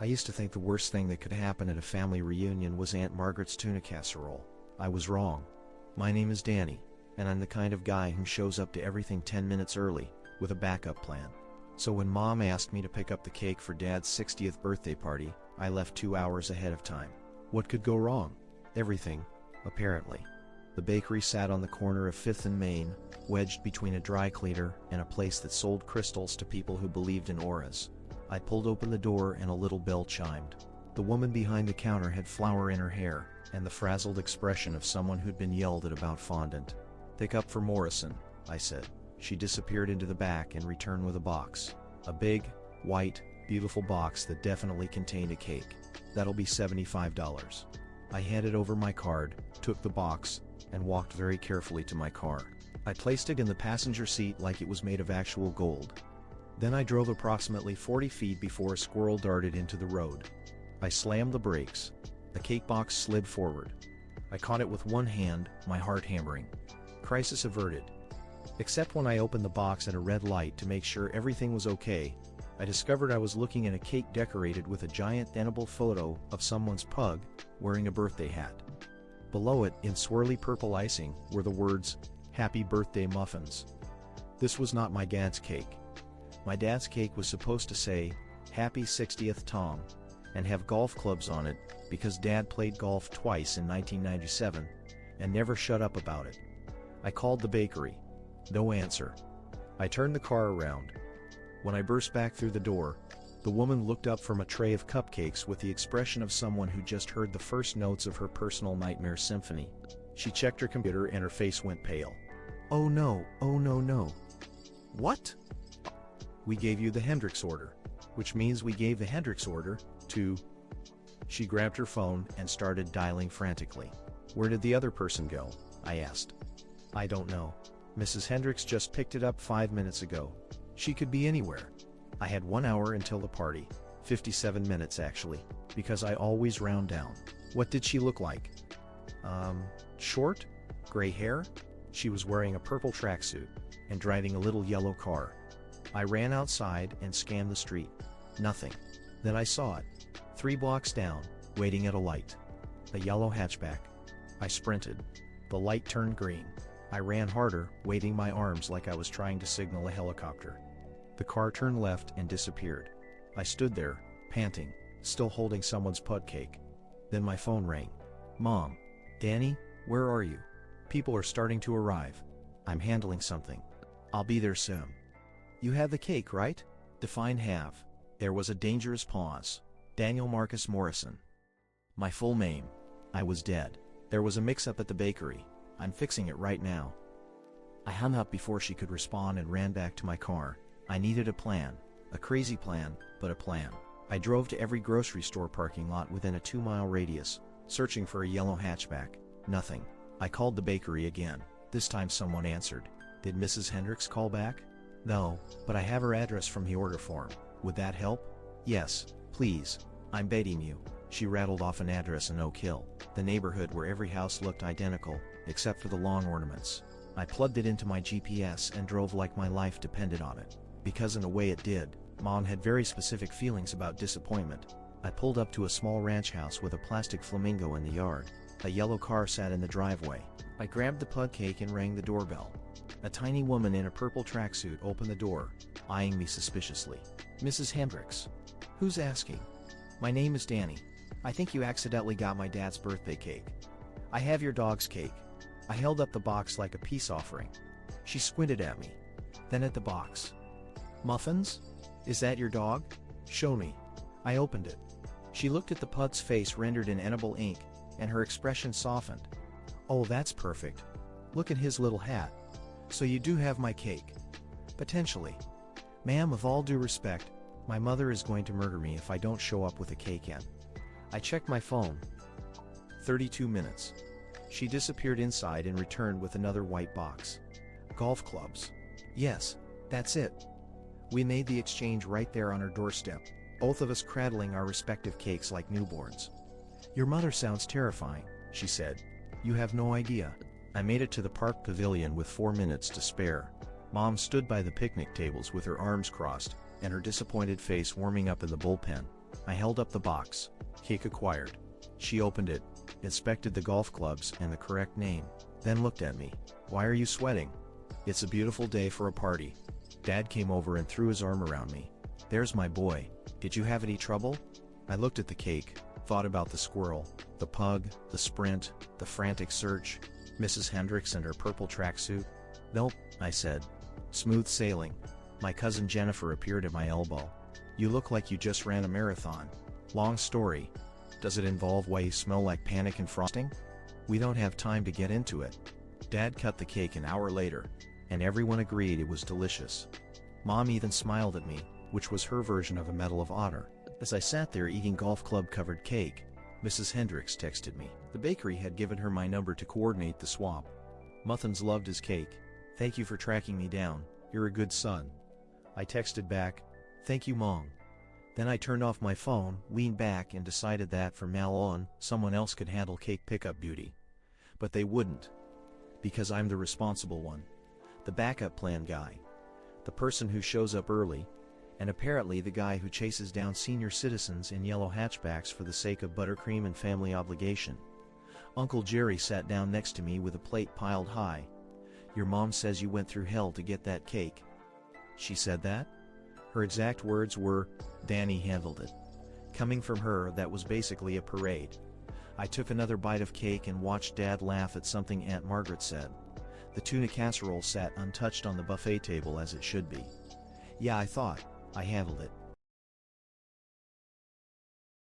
I used to think the worst thing that could happen at a family reunion was Aunt Margaret's tuna casserole. I was wrong. My name is Danny, and I'm the kind of guy who shows up to everything 10 minutes early, with a backup plan. So when Mom asked me to pick up the cake for Dad's 60th birthday party, I left 2 hours ahead of time. What could go wrong? Everything, apparently. The bakery sat on the corner of 5th and Main, wedged between a dry cleaner and a place that sold crystals to people who believed in auras. I pulled open the door and a little bell chimed. The woman behind the counter had flour in her hair, and the frazzled expression of someone who'd been yelled at about fondant. "Pick up for Morrison," I said. She disappeared into the back and returned with a box. A big, white, beautiful box that definitely contained a cake. "That'll be $75. I handed over my card, took the box, and walked very carefully to my car. I placed it in the passenger seat like it was made of actual gold. Then I drove approximately 40 feet before a squirrel darted into the road. I slammed the brakes. The cake box slid forward. I caught it with one hand, my heart hammering. Crisis averted. Except when I opened the box at a red light to make sure everything was okay, I discovered I was looking at a cake decorated with a giant edible photo of someone's pug wearing a birthday hat. Below it, in swirly purple icing, were the words, "Happy Birthday Muffins." This was not my dad's cake. My dad's cake was supposed to say, "Happy 60th Tom," and have golf clubs on it, because Dad played golf twice in 1997, and never shut up about it. I called the bakery. No answer. I turned the car around. When I burst back through the door, the woman looked up from a tray of cupcakes with the expression of someone who just heard the first notes of her personal nightmare symphony. She checked her computer and her face went pale. "Oh no, oh no no." "What?" "We gave you the Hendrix order." "Which means we gave the Hendrix order to..." She grabbed her phone and started dialing frantically. "Where did the other person go?" I asked. "I don't know. Mrs. Hendrix just picked it up 5 minutes ago. She could be anywhere." I had 1 hour until the party. 57 minutes actually, because I always round down. "What did she look like?" Short? Gray hair?" She was wearing a purple tracksuit and driving a little yellow car. I ran outside and scanned the street. Nothing. Then I saw it. 3 blocks down, waiting at a light. A yellow hatchback. I sprinted. The light turned green. I ran harder, waving my arms like I was trying to signal a helicopter. The car turned left and disappeared. I stood there, panting, still holding someone's pud cake. Then my phone rang. "Mom. Danny, where are you? People are starting to arrive. I'm handling something. I'll be there soon." "You have the cake, right?" Define have. There was a dangerous pause. Daniel Marcus Morrison. My full name. I was dead. There was a mix-up at the bakery. I'm fixing it right now. I hung up before she could respond and ran back to my car. I needed a plan. A crazy plan, but a plan. I drove to every grocery store parking lot within a 2-mile radius, searching for a yellow hatchback. Nothing. I called the bakery again. This time someone answered. "Did Mrs. Hendrix call back?" "No, but I have her address from the order form. Would that help?" "Yes, please. I'm begging you." She rattled off an address in Oak Hill, the neighborhood where every house looked identical, except for the lawn ornaments. I plugged it into my GPS and drove like my life depended on it. Because in a way it did. Mom had very specific feelings about disappointment. I pulled up to a small ranch house with a plastic flamingo in the yard. A yellow car sat in the driveway. I grabbed the pud cake and rang the doorbell. A tiny woman in a purple tracksuit opened the door, eyeing me suspiciously. "Mrs. Hendrix." "Who's asking?" "My name is Danny. I think you accidentally got my dad's birthday cake." "I have your dog's cake." I held up the box like a peace offering. She squinted at me. Then at the box. "Muffins? Is that your dog? Show me." I opened it. She looked at the pud's face rendered in edible ink, and her expression softened. "Oh, that's perfect. Look at his little hat. So you do have my cake." "Potentially. Ma'am, with all due respect, my mother is going to murder me if I don't show up with a cake in." I checked my phone. 32 minutes. She disappeared inside and returned with another white box. "Golf clubs." "Yes, that's it." We made the exchange right there on her doorstep, both of us cradling our respective cakes like newborns. "Your mother sounds terrifying," she said. "You have no idea." I made it to the park pavilion with 4 minutes to spare. Mom stood by the picnic tables with her arms crossed, and her disappointed face warming up in the bullpen. I held up the box. Cake acquired. She opened it, inspected the golf clubs and the correct name, then looked at me. Why are you sweating? It's a beautiful day for a party. Dad came over and threw his arm around me. There's my boy. Did you have any trouble? I looked at the cake, thought about the squirrel, the pug, the sprint, the frantic search, Mrs. Hendricks and her purple tracksuit. Nope, I said. Smooth sailing. My cousin Jennifer appeared at my elbow. You look like you just ran a marathon. Long story. Does it involve why you smell like panic and frosting? We don't have time to get into it. Dad cut the cake an hour later, and everyone agreed it was delicious. Mom even smiled at me, which was her version of a Medal of Honor. As I sat there eating golf club covered cake, Mrs. Hendricks texted me. The bakery had given her my number to coordinate the swap. Muthans loved his cake. Thank you for tracking me down. You're a good son. I texted back, thank you, Mom. Then I turned off my phone, leaned back and decided that from now on, someone else could handle cake pickup duty. But they wouldn't. Because I'm the responsible one. The backup plan guy. The person who shows up early. And apparently the guy who chases down senior citizens in yellow hatchbacks for the sake of buttercream and family obligation. Uncle Jerry sat down next to me with a plate piled high. Your mom says you went through hell to get that cake. She said that? Her exact words were, Danny handled it. Coming from her, that was basically a parade. I took another bite of cake and watched Dad laugh at something Aunt Margaret said. The tuna casserole sat untouched on the buffet table as it should be. Yeah, I thought, I handled it.